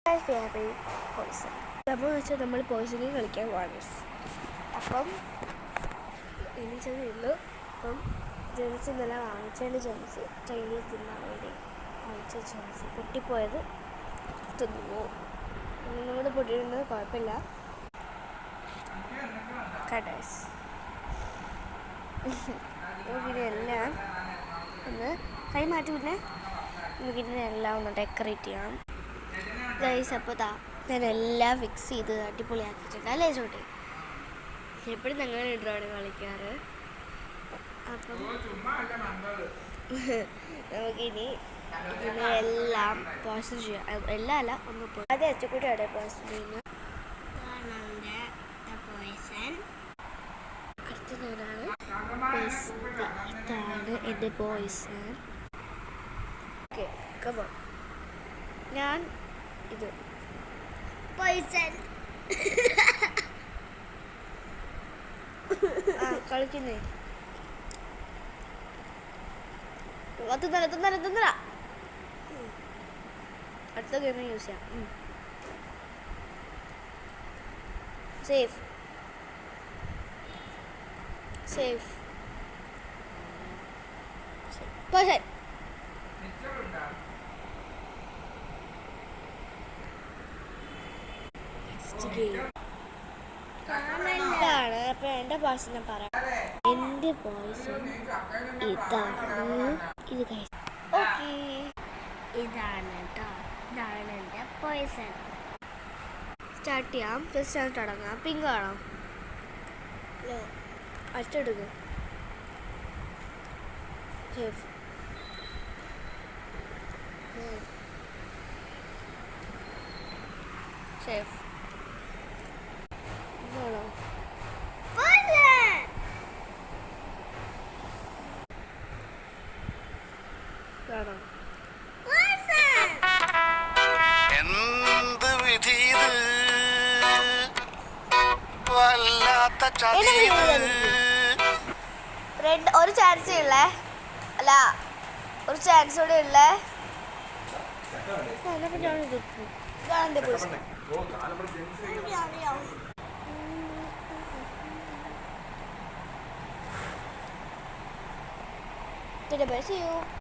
Poisson സംഭവം വെച്ചാൽ നമ്മൾ പോയിസണിങ് കളിക്കാൻ പോവാണ്. അപ്പം എനിച്ചതേ ഉള്ളൂ. അപ്പം ജെംസ് ഇന്നലെ വാങ്ങിച്ചതിൻ്റെ ജെംസ് ട്രെയിനിൽ തിന്നാൻ വേണ്ടി വാങ്ങിച്ച ജെംസ് പൊട്ടിപ്പോയത് തിന്നു. ഒന്നുകൂടെ പൊട്ടിയിടുന്നത് കുഴപ്പമില്ല. കടേഴ്സ് നമുക്കിതെല്ലാം ഒന്ന് കൈ മാറ്റി. പിന്നെ നമുക്കിതിനെല്ലാം ഒന്ന് ഡെക്കറേറ്റ് ചെയ്യാം ഗൈസ്. അപ്പോൾ ഞാൻ എല്ലാം ഫിക്സ് ചെയ്ത് അടിപൊളിയാക്കിയിട്ടുണ്ട് അല്ലേ ചോട്ടെ? എപ്പോഴും ഞങ്ങൾ ഇടാണ് കളിക്കാറ്. അപ്പം നമുക്കിനി ഇതിനെല്ലാം പോസ്റ്റ് ചെയ്യാം. എല്ലാം അല്ല ഒന്ന് പോയി അത് അച്ചുകൂട്ടിയാണ് പോസ്റ്റ് ചെയ്യുന്നത്. അടുത്ത ഞാനാണ് ഇതാണ് എൻ്റെ പോയിസൺ. Okay come on. ഞാൻ ഇത് പോയിസൺ കളിക്കുന്നേ. തിന്നല അടുത്ത ഗെയിം യൂസ് ചെയ്യാം. Safe safe poison. ഇതാണ്. അപ്പൊ എൻ്റെ പോയിസൺ പറയാം. എൻ്റെ പോയിസൺ ഇതാണ്. ഇത് കഴിച്ചു. ഓക്കെ ഇതാണ് കേട്ടോ. ഇതാണ് എൻ്റെ പോയിസൺ. സ്റ്റാർട്ട് ചെയ്യാം. ജസ്റ്റ് തുടങ്ങാം. പിങ്ക് ആണോ? അച്ചെടുക്കും. സേഫ് സേഫ് ആണോ? ആണോ? എന്ത് വിധി വല്ലാത്ത റെഡ് ഒരു ചാൻസ് ഉള്ളേ. അല്ല ഒരു ചാൻസ് കൂടെ ഉള്ളേ. See you.